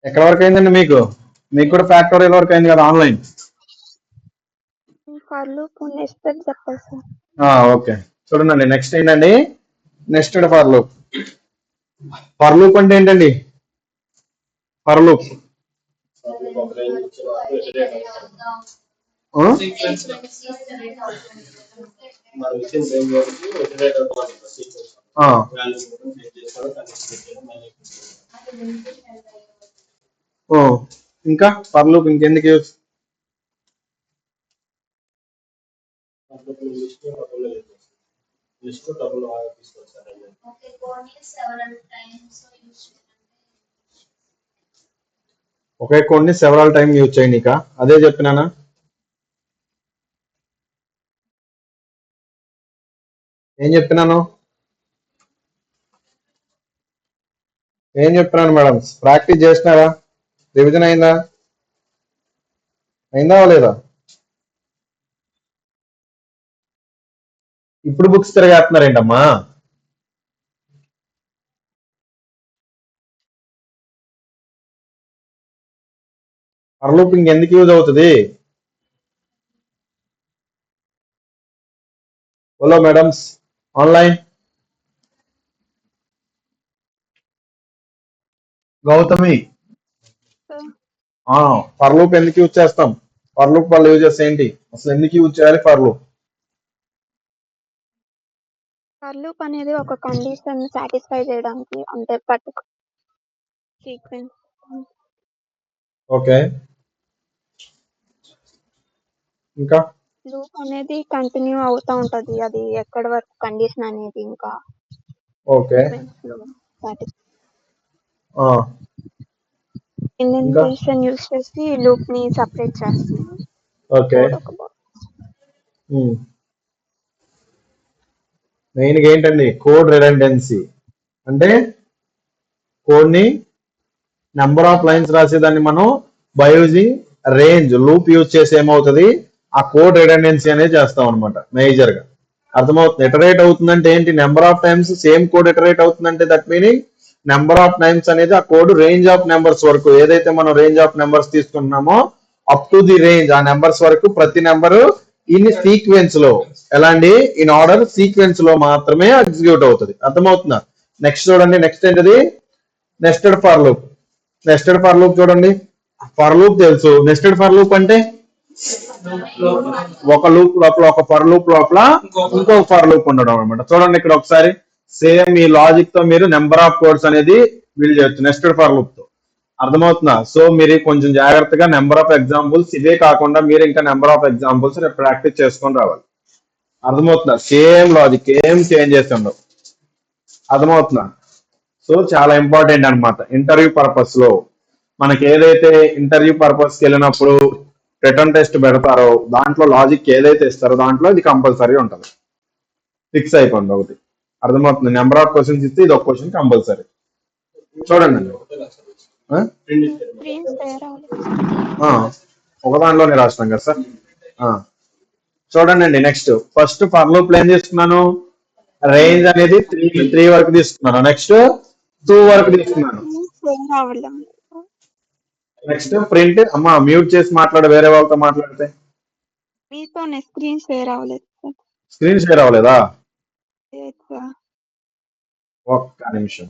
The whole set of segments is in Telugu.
ఎక్కడ వరకు అయిందండి మీకు? మీకు కూడా ఫ్యాక్టోరియల్ వరకు అయింది కదా ఆన్లైన్? ఫర్ లూప్ నెక్స్ట్ చెప్పండి సార్. ఓకే, చూడండి నెక్స్ట్ ఏంటండి, next for loop. For loop అంటే ఏంటండి? ఫర్ లూప్ ఇంకా ఫర్ లూప్ ఇంకెందుకు యూస్? ఒకే కోడ్ ని సెవెరల్ టైమ్ యూజ్ చేయనీకా? అదే చెప్పినానా? ఏం చెప్పినాను మేడం? ప్రాక్టీస్ చేసినారా? రివిజన్ అయిందా లేదా? ఇప్పుడు బుక్స్ తిరగేస్తున్నారేంటమ్మా? ఫర్ లూప్ ఇంకెందుకు యూజ్ అవుతుంది? Hello madams online. Gautami, for loop ఎందుకు యూజ్ చేస్తాం? ఫర్ లూప్ వల్ల యూజెస్ ఏంటి? అసలు ఎందుకు యూజ్ చేయాలి ఫర్ లూప్? ఫర్ లూప్ అనేది ఒక కండిషన్ సాటిస్ఫై చేయడానికి, అంటే పర్టికులర్ సీక్వెన్స్. ఓకే, ఇంకా లూప్ అనేది కంటిన్యూ అవుతా ఉంటది, అది ఎక్కడ వరకు కండిషన్ అనేది ఇంకా ఓకే ఇండెంటేషన్ యూస్ చేసి లూప్ ని సెపరేట్ చేస్తుంది. ఓకే, మెయిన్గా ఏంటండి కోడ్ రిడెండెన్సీ అంటే కోడ్ ని నెంబర్ ఆఫ్ లైన్స్ రాసేదాన్ని మనం by using range loop use చేసి ఏమవుతుంది, ఆ కోడ్ రిడెండెన్సీ అనేది చేస్తాం అనమాట మేజర్ గా. అర్థమవుతుంది? ఇటరేట్ అవుతుందంటే ఏంటి? Number of times same code iterate అవుతుందంటే that meaning number of times అనేది ఆ కోడ్ రేంజ్ ఆఫ్ నెంబర్స్ వరకు, ఏదైతే మనం రేంజ్ ఆఫ్ నెంబర్స్ తీసుకుంటున్నామో అప్ టు ది రేంజ్ ఆ నెంబర్స్ వరకు ప్రతి నెంబరు ఇన్ సీక్వెన్స్ లో, ఎలాంటి ఇన్ ఆర్డర్ సీక్వెన్స్ లో మాత్రమే ఎగ్జిక్యూట్ అవుతుంది. అర్థమవుతుందా? నెక్స్ట్ చూడండి, నెక్స్ట్ ఏంటిది? Nested for loop. Nested for loop చూడండి. ఫర్ లూప్ తెలుసు, నెస్టెడ్ ఫర్ లూప్ అంటే ఒక లూప్ లోపల ఒక ఫర్ లూప్ లోపల ఇంకో ఫర్ లూప్ ఉండడం అనమాట. చూడండి ఇక్కడ ఒకసారి సేమ్ ఈ లాజిక్ తో మీరు నెంబర్ ఆఫ్ కోడ్స్ అనేది బిల్డ్ చేయొచ్చు నెస్టెడ్ ఫర్ లూప్ తో. అర్థమవుతుందా? సో మీరు కొంచెం జాగ్రత్తగా నెంబర్ ఆఫ్ ఎగ్జాంపుల్స్ ఇవే కాకుండా మీరు ఇంకా నెంబర్ ఆఫ్ ఎగ్జాంపుల్స్ రేపు ప్రాక్టీస్ చేసుకొని రావాలి. అర్థమవుతుందా? సేమ్ లాజిక్, ఏం చేంజ్ చేసి ఉండవు. అర్థమవుతుందా? సో చాలా ఇంపార్టెంట్ అనమాట ఇంటర్వ్యూ పర్పస్ లో. మనకి ఏదైతే ఇంటర్వ్యూ పర్పస్ కి వెళ్ళినప్పుడు రిటర్న్ టెస్ట్ పెడతారో దాంట్లో లాజిక్ ఏదైతే ఇస్తారో దాంట్లో ఇది కంపల్సరీ ఉంటుంది. ఫిక్స్ అయిపోండి ఒకటి. అర్థమవుతుంది? నెంబర్ ఆఫ్ క్వశ్చన్స్ ఇస్తే ఇది ఒక క్వశ్చన్ కంపల్సరీ. చూడండి ఒక దాంట్లోనే రాస్తాం కదా సార్. చూడండి నెక్స్ట్ ఫస్ట్ ఫర్ లూప్ ఏం తీసుకున్నాను, రేంజ్ అనేది 3 వరకు తీసుకున్నాను. నెక్స్ట్ 2 వరకు తీసుకున్నాను. Next print. అమ్మా మ్యూట్ చేసి మాట్లాడ, వేరే వాళ్ళతో మాట్లాడితే. స్క్రీన్ షేర్ అవ్వలేదు. స్క్రీన్ షేర్ అవ్వలేదా? ఒక్క నిమిషం.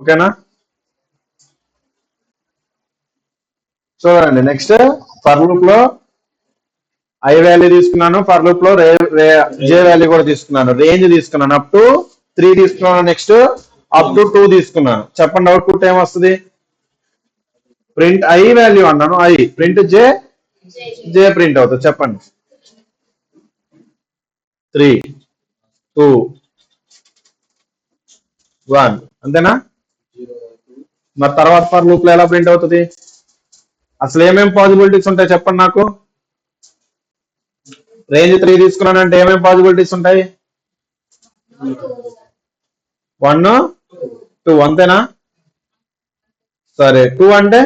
ఓకేనా? చూడండి నెక్స్ట్ ఫర్ లూప్ లో ఐ వాల్యూ తీసుకున్నాను, ఫర్ లూప్ లో జే వాల్యూ కూడా తీసుకున్నాను, రేంజ్ తీసుకున్నాను, అప్ టు 3 తీసుకున్నాను, నెక్స్ట్ అప్ టు 2 తీసుకున్నాను. చెప్పండి అవుట్పుట్ ఏమొస్తుంది? ప్రింట్ ఐ వాల్యూ అన్నాను, I print J, J print అవుతుంది. చెప్పండి 3, 2, 1 అంతేనా? మరి తర్వాత ఫర్ లూప్ లో ఎలా ప్రింట్ అవుతుంది? అసలు ఏమేమి పాసిబిలిటీస్ ఉంటాయి చెప్పండి నాకు. రేంజ్ 3 తీసుకున్నానంటే ఏమేమి పాసిబిలిటీస్ ఉంటాయి? 1, 2 అంతేనా? సరే 2 అంటే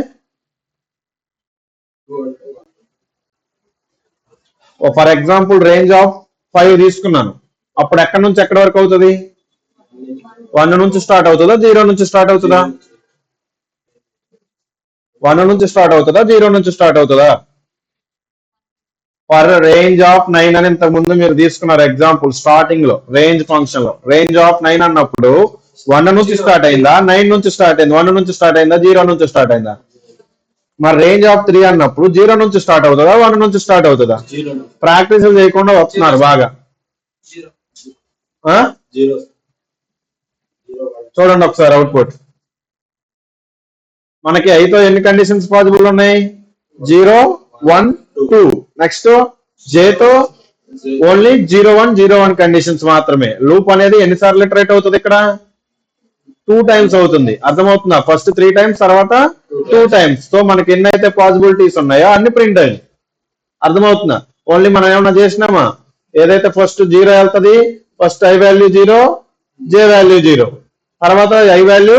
ఫర్ ఎగ్జాంపుల్ రేంజ్ ఆఫ్ 5 తీసుకున్నాను, అప్పుడు ఎక్కడి నుంచి ఎక్కడి వరకు అవుతుంది? 1 నుంచి స్టార్ట్ అవుతుందా 0 నుంచి స్టార్ట్ అవుతుందా? 1 నుంచి స్టార్ట్ అవుతుందా 0 నుంచి స్టార్ట్ అవుతుందా? ఫర్ రేంజ్ ఆఫ్ 9 అని ఇంతకు ముందు మీరు తీసుకున్నారు ఎగ్జాంపుల్ స్టార్టింగ్ లో రేంజ్ ఫంక్షన్ లో రేంజ్ ఆఫ్ 9 అన్నప్పుడు 1 నుంచి స్టార్ట్ అయిందా 9 నుంచి స్టార్ట్ అయింది? 1 నుంచి స్టార్ట్ అయిందా 0 నుంచి స్టార్ట్ అయిందా? మరి రేంజ్ ఆఫ్ 3 అన్నప్పుడు 0 నుంచి స్టార్ట్ అవుతుందా 1 నుంచి స్టార్ట్ అవుతుందా? ప్రాక్టీస్ చేయకుండా వస్తున్నారు బాగా. ఆ? చూడండి ఒకసారి అవుట్పుట్. మనకి అయితే ఎన్ని కండిషన్స్ పాసిబుల్ ఉన్నాయి? 0 1 2. నెక్స్ట్ జేతో ఓన్లీ 0 1 కండిషన్స్ మాత్రమే. లూప్ అనేది ఎన్నిసార్లు ఇటరేట్ అవుతుంది ఇక్కడ? 2 టైమ్స్ అవుతుంది. అర్థమవుతుందా? ఫస్ట్ 3 టైమ్స్, తర్వాత 2 టైమ్స్. సో మనకి ఎన్నైతే పాసిబిలిటీస్ ఉన్నాయో అన్ని ప్రింట్ అయ్యాయి. అర్థమవుతుందా? ఓన్లీ మనం ఏమన్నా చేసినామా? ఏదైతే ఫస్ట్ 0 వెళ్తుంది, first I value 0 J value 0, తర్వాత ఐ వాల్యూ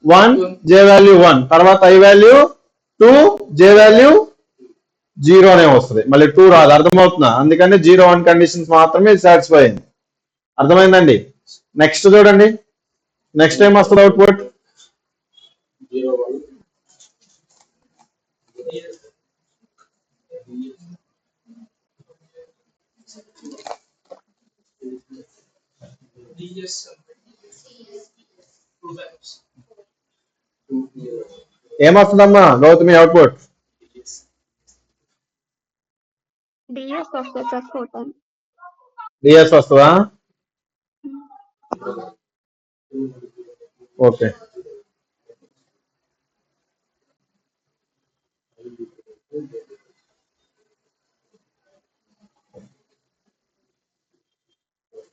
1 జే వాల్యూ 1, తర్వాత ఐ వాల్యూ 2 జే వాల్యూ 0 అనే వస్తుంది, మళ్ళీ 2 రాదు. అర్థమవుతుందా? అందుకని 0 1 కండిషన్స్ మాత్రమే సాటిస్ఫై అయింది. అర్థమైందండి? నెక్స్ట్ చూడండి, నెక్స్ట్ టైం వస్తుంది అవుట్పుట్. ఏమొస్తుందమ్మా గౌతమి అవుట్పుట్? డిఎస్ వస్తుంది సార్ 4 టైమ్స్. డిఎస్ వస్తుందా? ఓకే.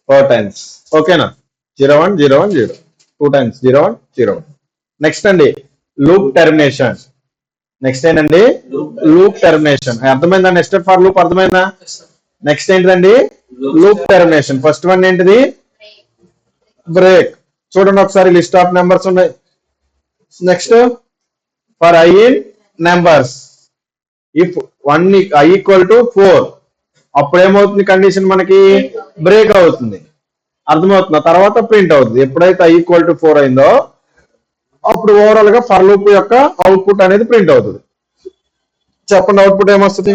Four times. ఓకేనా? 0 1 0 1 0, 2 టైమ్స్ 0 1 0 1. నెక్స్ట్ అండి లూప్ టెర్మినేషన్. నెక్స్ట్ ఏంటండి? Loop termination. అర్థమైందా? నెక్స్ట్ ఫర్ లూప్ అర్థమైందా? నెక్స్ట్ ఏంటిదండి? Loop termination. ఫస్ట్ వన్ ఏంటిది? బ్రేక్. చూడండి ఒకసారి లిస్ట్ ఆఫ్ నెంబర్స్ ఉన్నాయి. Next for I in numbers, if 1 I equal to 4, అప్పుడు ఏమవుతుంది? కండిషన్ మనకి బ్రేక్ అవుతుంది. అర్థమవుతుందా? తర్వాత ప్రింట్ అవుతుంది. ఎప్పుడైతే ఐ ఈక్వల్ టు 4 అయిందో అప్పుడు ఓవరాల్ గా ఫర్ లూప్ యొక్క అవుట్పుట్ అనేది ప్రింట్ అవుతుంది. చెప్పండి అవుట్పుట్ ఏమొస్తుంది?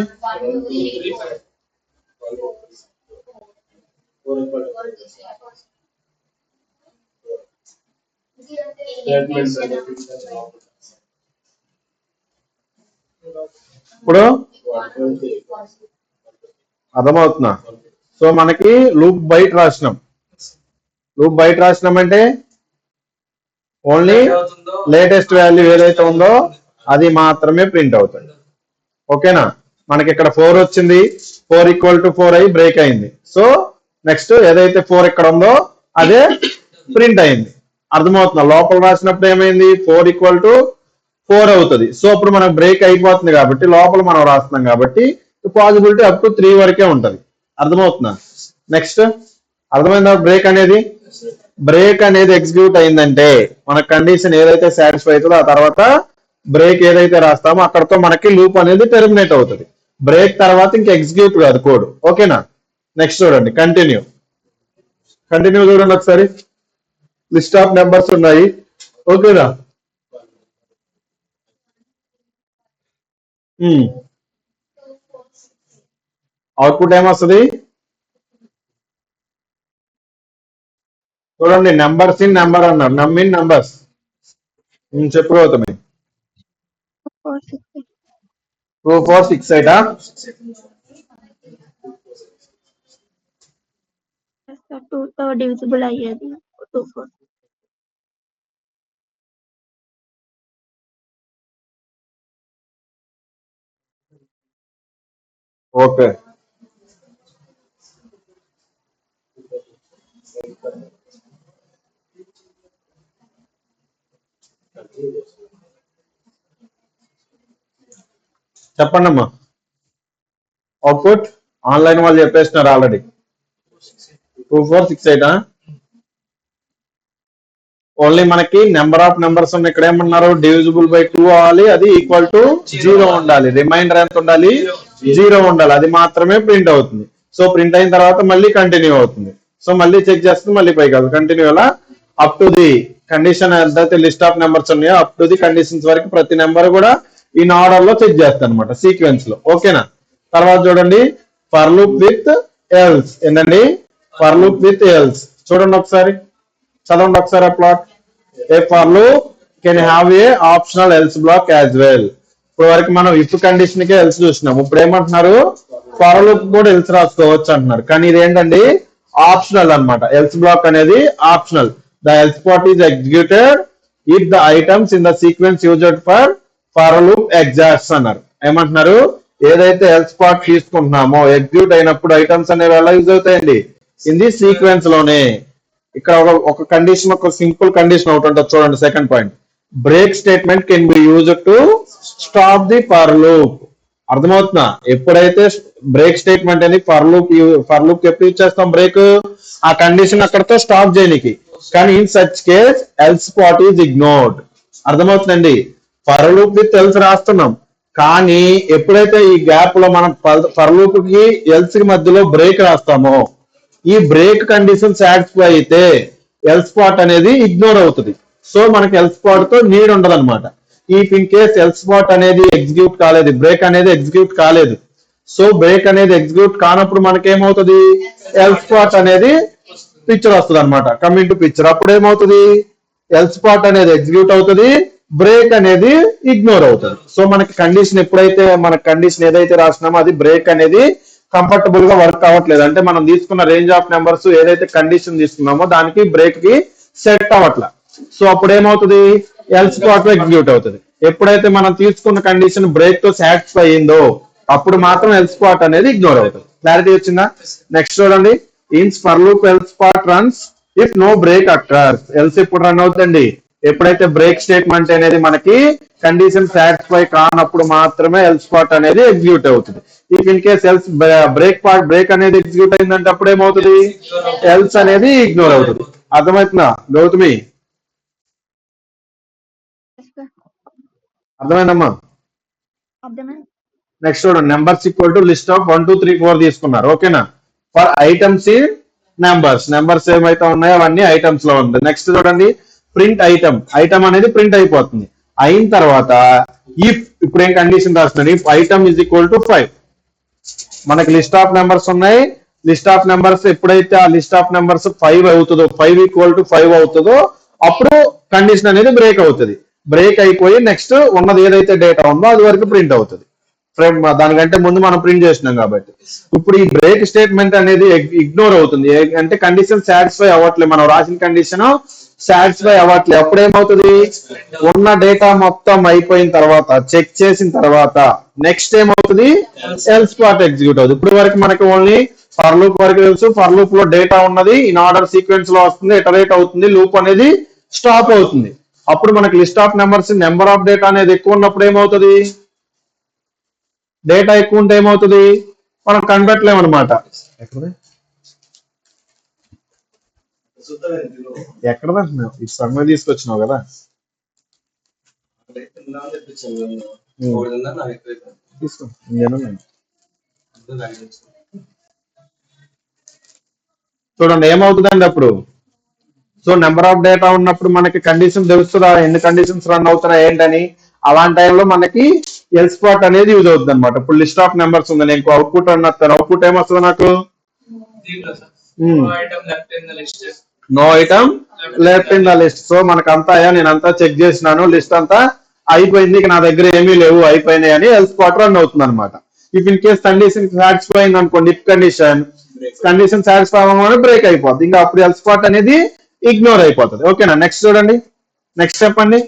ఇప్పుడు అర్థమవుతున్నా? సో మనకి లూప్ బయట రాసినాం. లూప్ బయట రాసినాం అంటే ఓన్లీ లేటెస్ట్ వాల్యూ ఏదైతే ఉందో అది మాత్రమే ప్రింట్ అవుతుంది. ఓకేనా? మనకి ఇక్కడ 4 వచ్చింది, 4 ఈక్వల్ టు 4 అయ్యి బ్రేక్ అయింది. సో నెక్స్ట్ ఏదైతే 4 ఇక్కడ ఉందో అదే ప్రింట్ అయింది. అర్థమవుతుందా? లోపల రాసినప్పుడు ఏమైంది? 4 ఈక్వల్ టు 4 అవుతుంది. సో ఇప్పుడు మనకు బ్రేక్ అయిపోతుంది కాబట్టి లోపల మనం రాస్తున్నాం కాబట్టి పాసిబిలిటీ అప్ టు 3 వరకే ఉంటది. అర్థమవుతుందా? నెక్స్ట్ అర్థమైందా? బ్రేక్ అనేది ఎగ్జిక్యూట్ అయిందంటే మన కండిషన్ ఏదైతే సాటిస్ఫై అవుతుందో ఆ తర్వాత బ్రేక్ ఏదైతే రాస్తామో అక్కడతో మనకి లూప్ అనేది టెర్మినేట్ అవుతుంది. బ్రేక్ తర్వాత ఇంక ఎగ్జిక్యూట్ కాదు కోడ్. ఓకేనా? నెక్స్ట్ చూడండి కంటిన్యూ చూడండి ఒకసారి. లిస్ట్ ఆఫ్ నెంబర్స్ ఉన్నాయి. ఓకేనా? అవుట్పుట్ ఏమొస్తుంది? చూడండి నెంబర్స్ ఇన్ నెంబర్ అన్నారు, నమ్ ఇన్ నెంబర్స్. చెప్పు గౌతమి. 4 6 2 4 6 8. సార్ 2తో డివిజిబుల్ అయ్యేది 2 4. ఓకే. చెప్పండి అమ్మా. అవుట్పుట్ ఆన్లైన్ వాళ్ళు చెప్పేస్తున్నారు ఆల్రెడీ. 2 4 6 8. ఓన్లీ మనకి నెంబర్ ఆఫ్ నెంబర్స్ ఉన్న ఇక్కడ ఏమన్నారు డివిజిబుల్ బై 2 అవ్వాలి, అది ఈక్వల్ టు 0 ఉండాలి, రిమైండర్ ఎంత ఉండాలి 0 ఉండాలి, అది మాత్రమే ప్రింట్ అవుతుంది. సో ప్రింట్ అయిన తర్వాత మళ్ళీ కంటిన్యూ అవుతుంది. సో మళ్ళీ చెక్ చేస్తే మళ్ళీ పై కాదు కంటిన్యూ అలా అప్ టు ది కండిషన్ ఏదైతే లిస్ట్ ఆఫ్ నెంబర్స్ ఉన్నాయో అప్ టు ది కండిషన్స్ వరకు ప్రతి నెంబర్ కూడా ఇన్ ఆర్డర్ లో చెక్ చేస్తాను అనమాట సీక్వెన్స్ లో. ఓకేనా. తర్వాత చూడండి ఫర్ లూప్ విత్ ఎల్స్ ఏంటండి, ఫర్ లూప్ విత్ ఎల్స్ చూడండి ఒకసారి చదవండి ఒకసారి plot. A for loop can have a optional else black as well. ఇప్పుడు వరకు మనం ఇఫ్ కండిషన్ కే ఎల్స్ చూసినాం, ఇప్పుడు ఏమంటున్నారు ఫర్ లూప్ కూడా ఎల్స్ రాసుకోవచ్చు అంటున్నారు. కానీ ఇది ఏంటండి ఆప్షనల్ అన్నమాట. ఎల్స్ బ్లాక్ అనేది optional. The else part is executed if the items in the sequence used for loop exacts అన్నారు. ఏమంటున్నారు ఏదైతే ఎల్స్ పార్ట్ తీసుకుంటున్నామో ఎగ్జిక్యూట్ అయినప్పుడు ఐటమ్స్ అనేవి ఎలా యూజ్ అవుతాయండి ఇన్ ది సీక్వెన్స్ లోనే. ఇక్కడ ఒక కండిషన్, ఒక సింపుల్ కండిషన్ ఒకటి ఉంటుంది చూడండి. Second point, break statement can be use to stop the for loop. అర్థమవుతుందా? ఎప్పుడైతే బ్రేక్ స్టేట్మెంట్ అని ఫర్ లూప్ ఎప్పుడు యూజ్ చేస్తాం బ్రేక్, ఆ కండిషన్ అక్కడతో స్టాప్ చేయడానికి. కానీ in such case else part is ignored. అర్థమవుతుందండి. ఫర్ లూప్ విత్ ఎల్స్ రాస్తున్నాం, కానీ ఎప్పుడైతే ఈ గ్యాప్ లో మనం ఫర్ లూప్ కి ఎల్స్ కి మధ్యలో బ్రేక్ రాస్తామో ఈ బ్రేక్ కండిషన్ సాటిస్ఫై అయితే ఎల్స్ పార్ట్ అనేది ఇగ్నోర్ అవుతుంది. సో మనకి ఎల్స్ పార్ట్ తో నీడ్ ఉండదు అనమాట. If in case else part అనేది ఎగ్జిక్యూట్ కాలేదు, బ్రేక్ అనేది ఎగ్జిక్యూట్ కాలేదు, సో బ్రేక్ అనేది ఎగ్జిక్యూట్ కానప్పుడు మనకి ఏమవుతుంది ఎల్స్ పార్ట్ అనేది పిక్చర్ వస్తుంది అనమాట, కమింగ్ టు పిక్చర్. అప్పుడు ఏమవుతుంది ఎల్స్ పార్ట్ అనేది ఎగ్జిక్యూట్ అవుతుంది, బ్రేక్ అనేది ఇగ్నోర్ అవుతుంది. సో మనకి కండిషన్ ఎప్పుడైతే మన కండిషన్ ఏదైతే రాసినామో అది బ్రేక్ అనేది కంఫర్టబుల్ గా వర్క్ అవ్వట్లేదు, అంటే మనం తీసుకున్న రేంజ్ ఆఫ్ నెంబర్స్ ఏదైతే కండిషన్ తీసుకున్నామో దానికి బ్రేక్ కి సెట్ అవ్వట్లా. సో అప్పుడు ఏమవుతుంది ఎల్స్ పార్ట్ ఎగ్జిక్యూట్ అవుతుంది. ఎప్పుడైతే మనం తీసుకున్న కండిషన్ బ్రేక్ తో సాటిస్ఫై అయిందో అప్పుడు మాత్రం ఎల్స్ పార్ట్ అనేది ఇగ్నోర్ అవుతుంది. క్లారిటీ వచ్చిందా? నెక్స్ట్ చూడండి, in for loop else part runs if no break occurs. Else ఎప్పుడు రన్ అవుతుందండి ఎప్పుడైతే బ్రేక్ స్టేట్మెంట్ అనేది మనకి కండిషన్ సాటిస్ఫై కానప్పుడు మాత్రమే ఎల్స్ పార్ట్ అనేది ఎగ్జిక్యూట్ అవుతుంది. If in case else break అనేది ఎగ్జిక్యూట్ అయిందంటే అప్పుడు ఏమవుతుంది ఎల్స్ అనేది ఇగ్నోర్ అవుతుంది. అర్థమవుతుందా గౌతమి? అర్థమైందమ్మా? నెక్స్ట్ చూడండి, numbers equal to list of 1 2 3 4 తీసుకున్నారు. ఓకేనా. ఫర్ ఐటమ్స్ ఇన్ నెంబర్స్ ఏమైతే ఉన్నాయో అవన్నీ ఐటమ్స్ లో ఉంది. నెక్స్ట్ చూడండి ప్రింట్ ఐటమ్ అనేది ప్రింట్ అయిపోతుంది. అయిన తర్వాత ఇఫ్ ఇప్పుడు ఏం కండిషన్ రాస్తున్నాను, if item is equal to 5. మనకి లిస్ట్ ఆఫ్ నెంబర్స్ ఉన్నాయి, లిస్ట్ ఆఫ్ నెంబర్స్ ఎప్పుడైతే ఆ లిస్ట్ ఆఫ్ నెంబర్స్ 5 అవుతుందో 5 ఈక్వల్ టు 5 అవుతుందో అప్పుడు కండిషన్ అనేది బ్రేక్ అవుతుంది. బ్రేక్ అయిపోయి నెక్స్ట్ ఉన్నది ఏదైతే డేటా ఉందో అది వరకు ప్రింట్ అవుతుంది. దానికంటే ముందు మనం ప్రింట్ చేసినాం కాబట్టి. ఇప్పుడు ఈ బ్రేక్ స్టేట్మెంట్ అనేది ఇగ్నోర్ అవుతుంది, అంటే కండిషన్ సాటిస్ఫై అవ్వట్లేదు, మనం రాసిన కండిషన్ సాటిస్ఫై అవ్వట్లేదు. అప్పుడు ఏమవుతుంది ఉన్న డేటా మొత్తం అయిపోయిన తర్వాత చెక్ చేసిన తర్వాత నెక్స్ట్ ఏమవుతుంది ఎల్స్ పార్ట్ ఎగ్జిక్యూట్ అవుతుంది. ఇప్పుడు వరకు మనకి ఓన్లీ ఫర్ లూప్ వరకు తెలుసు, ఫర్ లూప్ లో డేటా ఉన్నది ఇన్ ఆర్డర్ సీక్వెన్స్ లో వస్తుంది, ఇటరేట్ అవుతుంది, లూప్ అనేది స్టాప్ అవుతుంది. అప్పుడు మనకి list of numbers number of data అనేది ఎక్కువ ఉన్నప్పుడు ఏమవుతుంది డేటా ఎక్కువ ఉంటే ఏమవుతుంది మనం కనిపెట్టలేము అనమాట. ఎక్కడ ఈ సమ్మె తీసుకొచ్చినావు కదా తీసుకో. చూడండి ఏమవుతుందండి అప్పుడు. సో నెంబర్ ఆఫ్ డేటా ఉన్నప్పుడు మనకి కండిషన్ తెలుస్తుందా ఎన్ని కండిషన్స్ రన్ అవుతున్నాయి ఏంటని. అలాంటి టైంలో మనకి ఎల్స్ పార్ట్ అనేది యూజ్ అవుతుంది అనమాట. ఇప్పుడు లిస్ట్ ఆఫ్ నెంబర్స్ ఉంది, నేను అవుట్పుట్ అన్నస్తాను, అవుట్పుట్ ఏమొస్తుంది నాకు no item left in the list. So మనకు అంతా నేను అంతా చెక్ చేసినాను, లిస్ట్ అంతా అయిపోయింది, నా దగ్గర ఏమీ లేవు అయిపోయినాయి అని ఎల్స్ పార్ట్ రన్ అవుతుంది అనమాట. If in case condition satisfy అయింది అనుకోండి, ఇఫ్ కండిషన్ సాటిస్ఫై అవ్వగానే బ్రేక్ అయిపోతుంది, ఇంకా అప్పుడు ఎల్స్ పార్ట్ అనేది ఇగ్నోర్ అయిపోతుంది. ఓకేనా. నెక్స్ట్ చూడండి, నెక్స్ట్ చెప్పండి.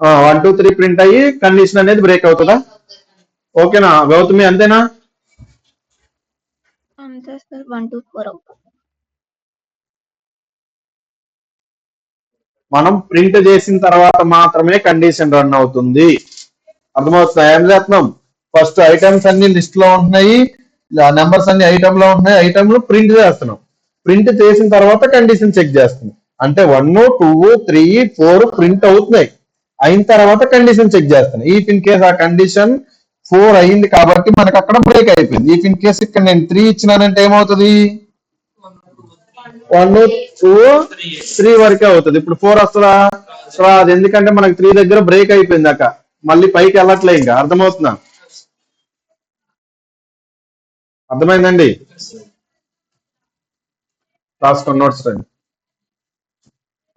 1 2 3 ప్రింట్ అయ్యి కండిషన్ అనేది బ్రేక్ అవుతుందా? ఓకేనా గౌతమి, అంతేనా? అంతే సార్, 1 2 4 అవుతుంది. మనం ప్రింట్ చేసిన తర్వాత మాత్రమే కండిషన్ రన్ అవుతుంది. అర్థమవుతుందా? ఏం చేస్తున్నాం ఫస్ట్ ఐటమ్స్ అన్ని లిస్ట్ లో ఉంటున్నాయి, నెంబర్స్ అన్ని ఐటమ్ లో ఉంటున్నాయి, ఐటమ్ లో ప్రింట్ చేస్తున్నాం. ప్రింట్ చేసిన తర్వాత కండిషన్ చెక్ చేస్తుంది. అంటే 1, 2, 3, 4 ప్రింట్ అవుతున్నాయి. అయిన తర్వాత కండిషన్ చెక్ చేస్తాను. ఇఫ్ ఇన్ కేస్ ఆ కండిషన్ 4 అయింది కాబట్టి మనకు అక్కడ బ్రేక్ అయిపోయింది. ఇఫ్ ఇన్ కేస్ ఇక్కడ నేను 3 ఇచ్చినానంటే ఏమవుతుంది? 1, 2, 3 వరకే అవుతుంది. ఇప్పుడు 4 వస్తుందా? రాదు. ఎందుకంటే మనకు 3 దగ్గర బ్రేక్ అయిపోయింది అక్క. మళ్ళీ పైకి వెళ్ళట్లే. ఇంకా అర్థమవుతుందా? అర్థమైందండి? రాసుకోండి నోట్స్ రండి.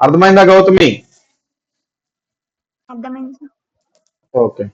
అర్థమైందా గౌతమి? అర్థమైంది సార్. ఓకే.